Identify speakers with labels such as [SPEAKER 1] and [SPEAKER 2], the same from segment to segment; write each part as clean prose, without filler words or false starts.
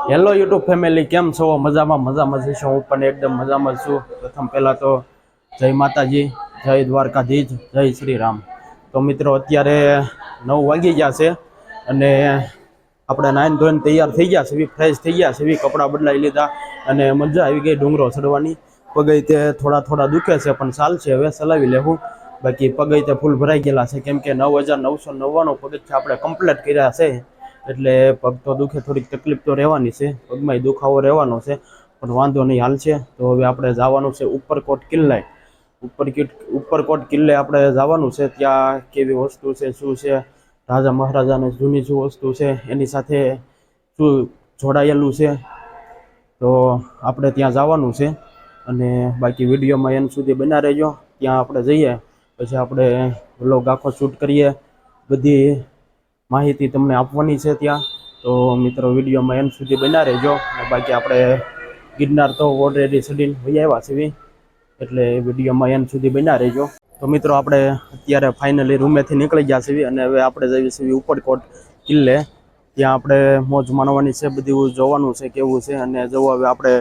[SPEAKER 1] Hello YouTube family, કેમ છો? મજામાં છું. હું પણ એકદમ મજામાં છું. પ્રથમ પહેલાં તો જય માતાજી, જય દ્વારકાધીશ, જય શ્રી રામ. તો મિત્રો અત્યારે 9 વાગી ગયા છે અને આપણે નાઈન ધોઈને તૈયાર થઈ ગયા છે, ફ્રેશ થઈ ગયા છે, કપડાં બદલાવી લીધા અને મજા આવી ગઈ ડુંગરો ચડવાની. પગે તે થોડા દુખે છે પણ ચાલશે, હવે ચલાવી લેવું. બાકી પગે તે ફૂલ ભરાઈ ગયેલા છે કેમ કે 9,999 પગથિયાં આપણે કમ્પ્લીટ કર્યા છે. એટલે પગ તો દુખે, થોડીક તકલીફ તો રહેવાની છે, પગમાં દુખાવો રહેવાનો છે, પણ વાંધો નહીં, હાલ છે. તો હવે આપણે જવાનું છે ઉપરકોટ કિલ્લે. ઉપરકોટ કિલ્લે આપણે જવાનું છે. ત્યાં કેવી વસ્તુ છે, શું છે, રાજા મહારાજાને જૂની શું વસ્તુ છે, એની સાથે શું જોડાયેલું છે, તો આપણે ત્યાં જવાનું છે. અને બાકી વિડીયોમાં એન્ડ સુધી બના રહેજો. ત્યાં આપણે જઈએ પછી આપણે વ્લોગ આખો શૂટ કરીએ, બધી માહિતી તમને આપવાની છે ત્યાં. તો મિત્રો વિડીયોમાં એન્ડ સુધી બના રહેજો. બાકી આપણે ગિરનાર તો ઓલરેડી ચડીને વહી આવ્યા છીએ, એટલે વિડીયોમાં એન્ડ સુધી બના રહેજો. તો મિત્રો આપણે અત્યારે ફાઇનલી રૂમેથી નીકળી ગયા છીએ અને હવે આપણે જઈએ છીએ ઉપરકોટ કિલ્લે. ત્યાં આપણે મોજ માણવાની છે, બધું જોવાનું છે કેવું છે. અને જો હવે આપણે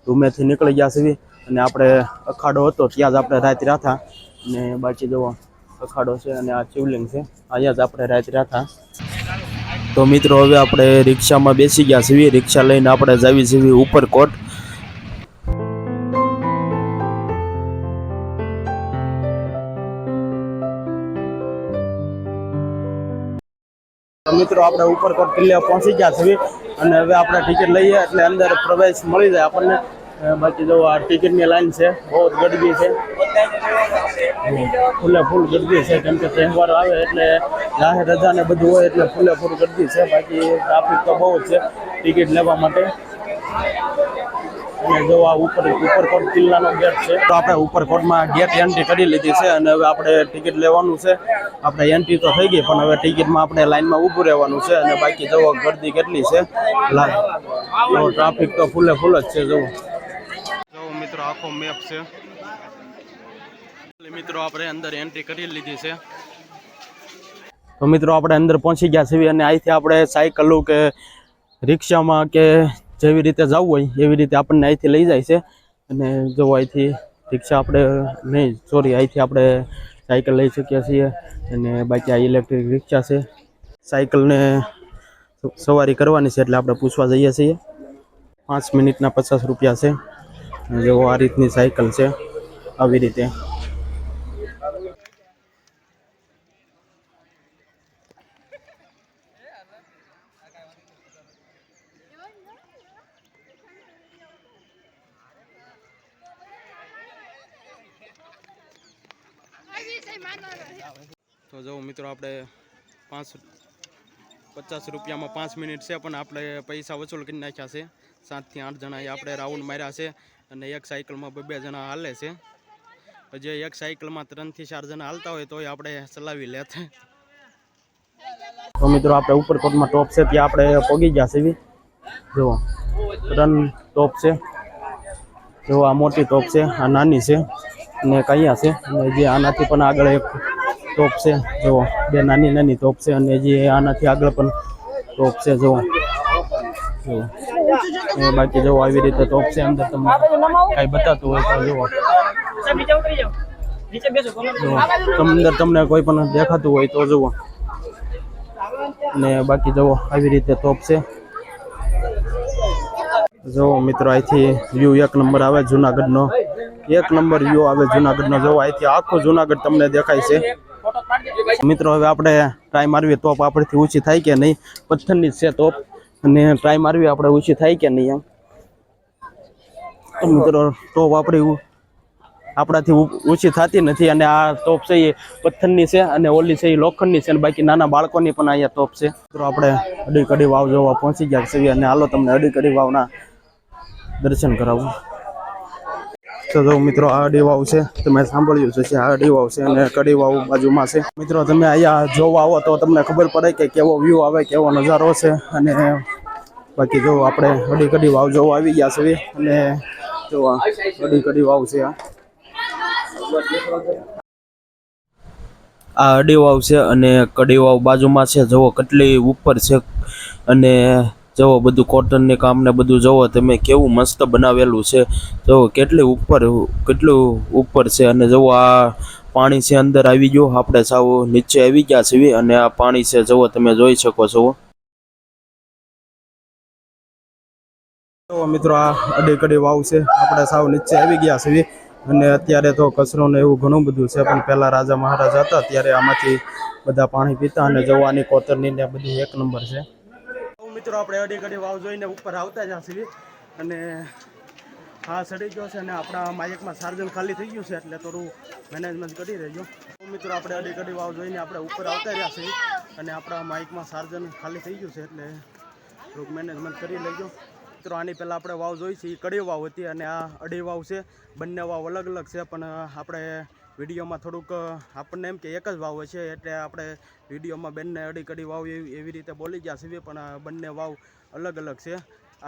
[SPEAKER 1] રૂમેથી નીકળી ગયા છીએ અને આપણે અખાડો હતો ત્યાં જ આપણે રાત રાથા. અને બાકી જો અખાડો છે અને આ શિવલિંગ છે, અહીંયા જ આપણે રાત રાથા. તો મિત્રો હવે આપણે રિક્ષામાં બેસી ગયા છીએ. રિક્ષા લઈને આપણે જાવી છીએ ઉપરકોટ. મિત્રો આપણે ઉપરકોટ કિલ્લે પહોંચી ગયા છીએ અને હવે આપણે ટિકિટ લઈએ એટલે અંદર પ્રવેશ મળી જાય આપણને. બાકી જો આ ટિકિટની લાઈન છે, બહુ જ ગરદી છે, ફૂલ ગરદી છે, કેમ કે તહેવાર આવે એટલે જાહેર રજા ને બધું હોય એટલે ફૂલ ગરદી છે. બાકી ટ્રાફિક તો બહુ જ છે ટિકિટ લેવા માટે. અને જો આ ઉપરકોટ કિલ્લાનો ગેટ છે, તો આપણે ઉપરકોટમાં ગેટ એન્ટ્રી કરી લીધી છે અને હવે આપણે ટિકિટ લેવાનું છે. આપણે એન્ટ્રી તો થઈ ગઈ પણ હવે ટિકિટમાં આપણે લાઈનમાં ઊભું રહેવાનું છે. અને બાકી જુઓ ગરદી કેટલી છે, ટ્રાફિક તો ફૂલ જ છે. જુઓ મિત્રો, આખો મેપ છે. મિત્રો આપણે અંદર એન્ટ્રી કરી લીધી છે. તો મિત્રો આપણે અંદર પહોંચી ગયા છીએ અને અહીંથી આપણે સાયકલો કે રિક્ષામાં કે જેવી રીતે જવું હોય એવી રીતે આપણને અહીંથી લઈ જાય છે. અને જો અહીંથી રિક્ષા આપણે અહીંથી આપણે સાયકલ લઈ શકીએ છીએ. અને બાકી આ ઇલેક્ટ્રિક રિક્ષા છે. સાયકલને સવારી કરવાની છે એટલે આપણે પૂછવા જઈએ છીએ. 5 મિનિટના 50 રૂપિયા છે. જો આ રીતની સાયકલ છે, આવી રીતે. તો જો મિત્રો આપણે 50 રૂપિયામાં 5 મિનિટ છે, પણ આપણે પૈસા વસૂલ કરી નાખ્યા છે. 7 થી 8 જણાએ આપણે રાઉન્ડ માર્યા છે અને એક સાયકલમાં 2 જણા હાલે છે. હજી એક સાયકલમાં 3 થી 4 જણા હાલતા હોય તોય આપણે ચલાવી લેતે. તો મિત્રો આપણે ઉપરકોટમાં ટોપ છે ત્યાં આપણે પહોંચી ગયા છીએ. જો 3 ટોપ છે. જો આ મોટી ટોપ છે, આ નાની છે અને કયા છે. અને જે આનાથી પણ આગળ એક ટોપ છે. જો 2 નાની ટોપ છે અને જે આનાથી આગળ પણ ટોપ છે. જો બાકી જો આવી રીતે ટોપ છે. અંદર તમને કઈ બતાતું હોય તો જુઓ, અંદર તમને કોઈ પણ દેખાતું હોય તો જુઓ. ને બાકી જુઓ આવી રીતે ટોપ છે. જો મિત્રો અહીંથી વ્યૂ 1 નંબર આવે જુનાગઢનો. 1 નંબર વ્યૂ આવે જુનાગઢનો. જો અહીંથી આખું જુનાગઢ તમને દેખાય છે. મિત્રો હવે આપણે ટ્રાય મારવી ટોપ આપણથી ઊંચી થાય કે નહીં. પથ્થરની જ છે ટોપ અને ટ્રાય મારવી આપણે ઊંચી થાય કે નહીં. એમ મિત્રો ટોપ આપણાથી ઊંચી થતી નથી. અને આ ટોપ છે એ પથ્થરની છે અને ઓલી છે એ લોખંડની છે. અને બાકી નાના બાળકોની પણ અહીંયા ટોપ છે. મિત્રો આપણે અડીકડી વાવ જોવા પહોંચી ગયા છીએ અને હાલો તમને અડીકડી વાવના દર્શન કરાવું. તો જો મિત્રો આ અડી વાવ છે, તમે સાંભળ્યું છે, આ અડી વાવ છે અને કડી વાવ બાજુમાં છે. મિત્રો તમે અહીંયા જોવા આવો તો તમને ખબર પડે કે કેવો વ્યૂ આવે, કેવો નજારો છે. અને બાકી જો આપણે અડીકડી વાવ જોવા આવી ગયા છીએ અને જો અડીકડી વાવ છે. આ અડી વાવ છે અને કડી વાવ બાજુમાં છે. જુઓ કેટલી ઉપર છે અને જુઓ બધું કોટનની કામ ને બધું જુઓ તમે કેવું મસ્ત બનાવેલું છે. જુઓ કેટલું ઉપર છે અને જુઓ આ પાણી છે અંદર આવી ગયું, આપણે સાવ નીચે આવી ગયા છીએ અને આ પાણી છે જુઓ તમે જોઈ શકો છો. તો મિત્રો આ અડી કડી વાવ છે, આપણે સાવ નીચે આવી ગયા છીએ અને અત્યારે તો કચરો ને એવું ઘણું બધું છે, પણ પહેલા રાજા મહારાજા હતા ત્યારે આમાંથી બધા પાણી પીતા અને જવાની કોતરની ને બધું એક નંબર છે. મિત્રો આપણે અડી કડી વાવ જોઈને ઉપર આવતા જ છીએ અને હા સડી ગયો છે અને આપણા માયકમાં ચાર્જર ખાલી થઈ ગયું છે એટલે થોડું મેનેજમેન્ટ કરી રહેજો. મિત્રો આપણે અડી કડી વાવ જોઈને આપણે ઉપર આવતા રહ્યા છીએ અને આપણા માઇકમાં ચાર્જર ખાલી થઈ ગયું છે એટલે થોડુંક મેનેજમેન્ટ કરી લેજો. મિત્રો આની પહેલાં આપણે વાવ જોઈ છે એ કડી વાવ હતી અને આ અડી વાવ છે. બંને વાવ અલગ અલગ છે, પણ આપણે વિડીયોમાં થોડુંક આપણને એમ કે એક જ વાવ છે એટલે આપણે વિડીયોમાં બંને અડી કડી વાવ એવી રીતે બોલી ગયા છીએ, પણ બંને વાવ અલગ અલગ છે.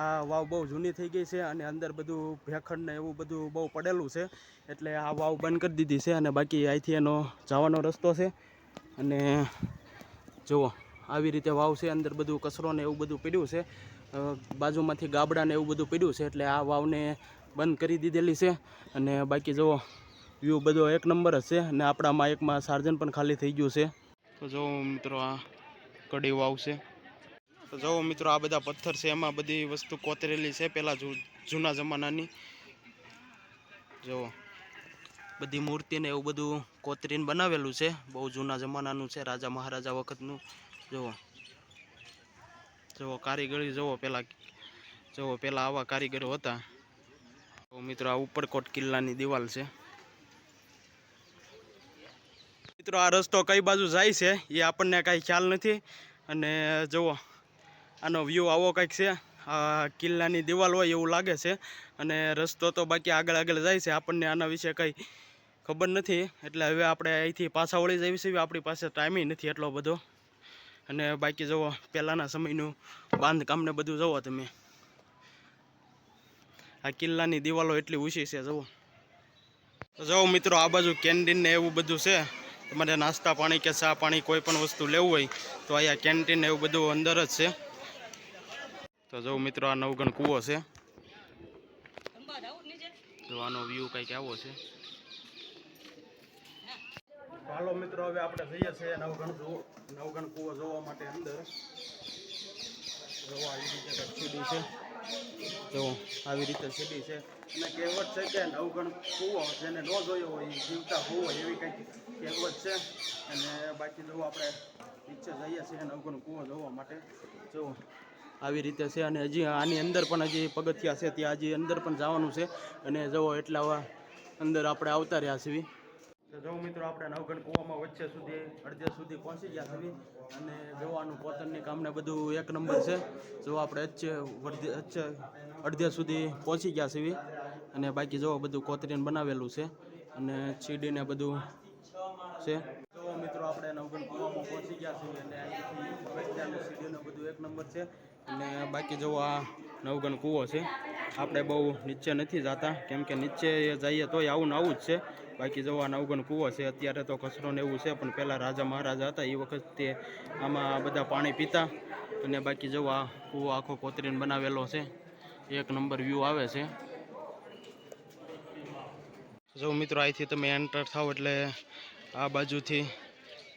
[SPEAKER 1] આ વાવ બહુ જૂની થઈ ગઈ છે અને અંદર બધું ભેખડ ને એવું બધું બહુ પડેલું છે એટલે આ વાવ બંધ કરી દીધી છે અને બાકી અહીંથી એનો જવાનો રસ્તો છે. અને જુઓ આવી રીતે વાવ છે, અંદર બધું કચરો ને એવું બધું પડ્યું છે, બાજુમાંથી ગાબડા ને એવું બધું પડ્યું છે એટલે આ વાવને બંધ કરી દીધેલી છે. અને બાકી જુઓ વ્યૂ બધો એક નંબર જ છે અને આપણામાં એકમાં સાર્જન પણ ખાલી થઈ ગયું છે. તો જુઓ મિત્રો આ કડી વાવ છે. તો જુઓ મિત્રો આ બધા પથ્થર છે, એમાં બધી વસ્તુ કોતરેલી છે પહેલાં જૂના જમાનાની. જુઓ બધી મૂર્તિને એવું બધું કોતરીને બનાવેલું છે, બહુ જૂના જમાનાનું છે, રાજા મહારાજા વખતનું. જુઓ કારીગરી જુઓ પહેલાં આવા કારીગરો હતા. તો મિત્રો આ ઉપરકોટ કિલ્લાની દિવાલ છે. મિત્રો આ રસ્તો કઈ બાજુ જાય છે એ આપણને કાંઈ ખ્યાલ નથી અને જુઓ આનો વ્યૂ આવો કંઈક છે. આ કિલ્લાની દિવાલ હોય એવું લાગે છે અને રસ્તો તો બાકી આગળ જાય છે, આપણને આના વિશે કંઈ ખબર નથી એટલે હવે આપણે અહીંથી પાછા વળી જઈએ છીએ. આપણી પાસે ટાઈમ નથી એટલો બધો અને બાકી જુઓ પહેલાંના સમયનું બાંધકામને બધું જુઓ તમે. આ કિલ્લાની દિવાલો એટલી ઊંચી છે જુઓ. જુઓ મિત્રો આ બાજુ કેન્ટીન ને એવું બધું છે, તમારે નાસ્તા પાણી કે ચા પાણી કોઈ પણ વસ્તુ લેવું હોય તો અહીંયા કેન્ટીન ને એવું બધું અંદર જ છે. તો જુઓ મિત્રો આ નવગણ કૂવો છે, જો આનો વ્યૂ કંઈક આવો છે. હાલો મિત્રો હવે આપણે જઈએ છીએ નવગણ કૂવો જોવા માટે અંદર. જોવા આવી રીતે સીડી છે, જો આવી રીતે સીડી છે અને કહેવત છે કે નવગણ કૂવો જેને ન જોયો હોય એ જીવતા કૂવો એવી કંઈક કહેવત છે. અને બાકી જો આપણે નીચે જઈએ છીએ નવગણ કૂવો જોવા માટે. જો આવી રીતે છે અને હજી આની અંદર પણ હજી પગથિયા છે, ત્યાં હજી અંદર પણ જવાનું છે અને જુઓ એટલા અંદર આપણે આવતા રહ્યા છીએ. તો જો મિત્રો આપણે નવગણ કૂવામાં વચ્ચે સુધી અડધે સુધી પહોંચી ગયા છીએ અને જોવાનું કોતરની કામને બધું એક નંબર છે. જો આપણે અડધે સુધી પહોંચી ગયા છીએ અને બાકી જો બધું કોતરીને બનાવેલું છે અને સીડીને બધું છે. તો મિત્રો આપણે નવગણ કૂવામાં પહોંચી ગયા છીએ અને અહીંથી સીડીને બધું એક નંબર છે અને બાકી જો આ નવગણ કૂવો છે. આપણે બહુ નીચે નથી જતા કેમ કે નીચે જઈએ તોય આવું ને આવું જ છે. બાકી જો આ નવગણ કૂવો છે, અત્યારે તો કચરો ને એવું છે, પણ પહેલાં રાજા મહારાજા હતા એ વખતે આમાં બધા પાણી પીતા. અને બાકી જો આ કૂવો આખો કોતરીને બનાવેલો છે, એક નંબર વ્યૂ આવે છે. જો મિત્રો અહીંથી તમે એન્ટર થાવ એટલે આ બાજુથી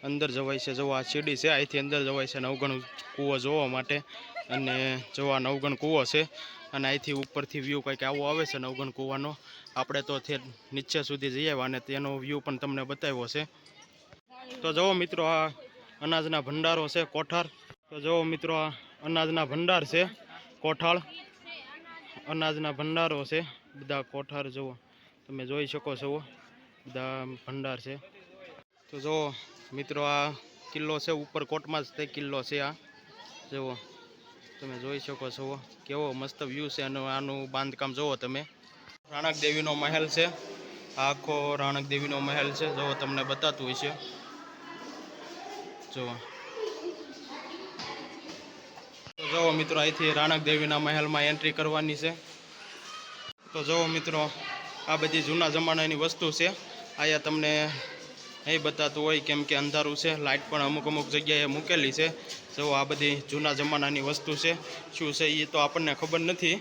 [SPEAKER 1] અંદર જવાય છે. જો આ સીડી છે, અહીંથી અંદર જવાય છે નવગણ કૂવો જોવા માટે. અને જો આ નવગણ કૂવો છે અને અહીંથી ઉપરથી વ્યૂ કંઈક આવો આવે છે નવગણ કૂવાનો. આપણે તો નીચે સુધી જઈ આવ્યા અને તેનો વ્યૂ પણ તમને બતાવ્યો છે. તો જુઓ મિત્રો આ અનાજના ભંડારો છે, કોઠાર. તો જુઓ મિત્રો આ અનાજના ભંડાર છે, કોઠાળ અનાજના ભંડારો છે, બધા કોઠાર જુઓ તમે જોઈ શકો છો, બધા ભંડાર છે. તો જુઓ મિત્રો આ કિલ્લો છે, ઉપરકોટમાં જ તે કિલ્લો છે. આ જુઓ તમે જોઈ શકો છો કેવો મસ્ત વ્યૂ છે અને આનું બાંધકામ જુઓ તમે. રાણક દેવીનો મહેલ છે, આખો રાણક દેવીનો મહેલ છે, જુઓ તમને બતાતું હોય છે. જુઓ તો જુઓ મિત્રો અહીંથી રાણક દેવીના મહેલમાં એન્ટ્રી કરવાની છે. તો જુઓ મિત્રો આ બધી જૂના જમાનાની વસ્તુ છે. અહીંયા તમને નહીં બતાતું હોય, કેમ કે અંધારું છે. લાઇટ પણ અમુક જગ્યાએ મૂકેલી છે. જુઓ આ બધી જૂના જમાનાની વસ્તુ છે. શું છે એ તો આપણને ખબર નથી,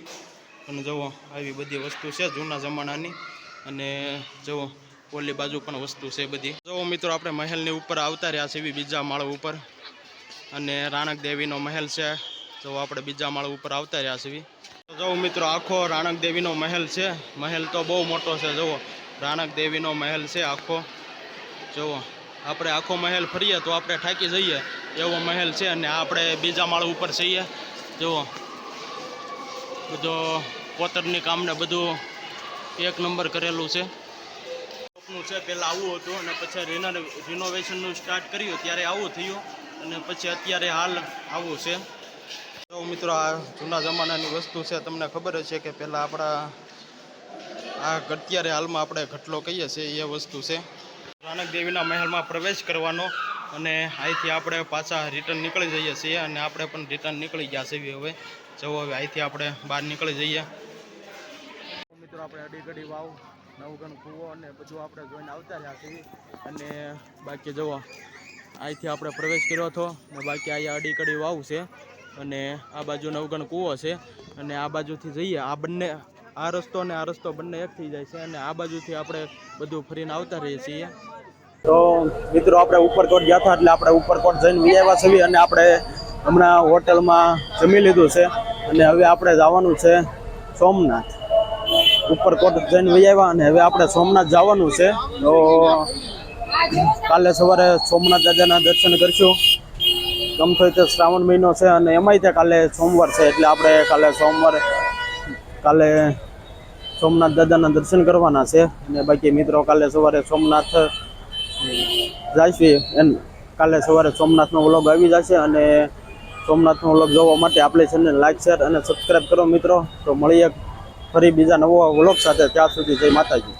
[SPEAKER 1] પણ જુઓ આવી બધી વસ્તુ છે જૂના જમાનાની. અને જુઓ ઓલી બાજુ પણ વસ્તુ છે બધી. જુઓ મિત્રો આપણે મહેલની ઉપર આવતા રહ્યા છે બીજા માળ ઉપર, અને રાણક દેવીનો મહેલ છે. જો આપણે બીજા માળ ઉપર આવતા રહ્યા છીએ. જો મિત્રો આખો રાણક દેવીનો મહેલ છે. મહેલ તો બહુ મોટો છે. જુઓ રાણક દેવીનો મહેલ છે આખો. જુઓ આપણે આખો મહેલ ફરીએ તો આપણે થાકી જઈએ એવો મહેલ છે. અને આપણે બીજા માળ ઉપર છીએ. જુઓ બધો કોતરની કામને બધું એક નંબર કરેલું છે. છે પહેલાં આવું હતું, અને પછી રિનોવેશનનું સ્ટાર્ટ કર્યું ત્યારે આવું થયું, અને પછી અત્યારે હાલ આવું છે. તો મિત્રો આ જૂના જમાનાની વસ્તુ છે. તમને ખબર જ છે કે પહેલાં આપણા આ અત્યારે હાલમાં આપણે ઘટલો કહીએ છીએ એ વસ્તુ છે. રાણક દેવીના મહેલમાં પ્રવેશ કરવાનો, અને અહીંથી આપણે પાછા રિટર્ન નીકળી જઈએ છીએ. અને આપણે પણ રિટર્ન નીકળી ગયા છીએ હવે. જવો હવે અહીંથી આપણે બહાર નીકળી જઈએ. મિત્રો આપણે અડીગડી વાવ, નવગણ કૂવો અને બધું આપણે જોઈને આવતા રહ્યા છીએ. અને બાકી જુઓ અહીંથી આપણે પ્રવેશ કર્યો હતો, ને બાકી અહીંયા અડીકડી વાવ છે, અને આ બાજુ નવગણ કૂવો છે. અને આ બાજુથી જઈએ, આ બંને આ રસ્તો અને આ રસ્તો બંને એક થઈ જાય છે. અને આ બાજુથી આપણે બધું ફરીને આવતા રહીએ છીએ. તો મિત્રો આપણે ઉપરકોટ ગયા હતા, એટલે આપણે ઉપરકોટ જઈને આવ્યા છીએ. અને આપણે હમણાં હોટલમાં જમી લીધું છે, અને હવે આપણે જવાનું છે સોમનાથ. ઉપરકોટ જઈને આવ્યા, અને હવે આપણે સોમનાથ જવાનું છે. તો કાલે સવારે સોમનાથ દાદાના દર્શન કરશું. ગમતો તો શ્રાવણ મહિનો છે, અને એમાંય તે કાલે સોમવાર છે, એટલે આપણે કાલે સોમનાથ દાદાના દર્શન કરવાના છે. અને બાકી મિત્રો કાલે સવારે સોમનાથ જઈશું. કાલે સવારે સોમનાથનો વ્લોગ આવી જશે, અને સોમનાથનો વ્લોગ જોવા માટે આપણે ચેનલને લાઈક, શેર અને સબસ્ક્રાઈબ કરો મિત્રો. તો મળીએ ફરી બીજા નવો વ્લોગ સાથે. ત્યાં સુધી જય માતાજી.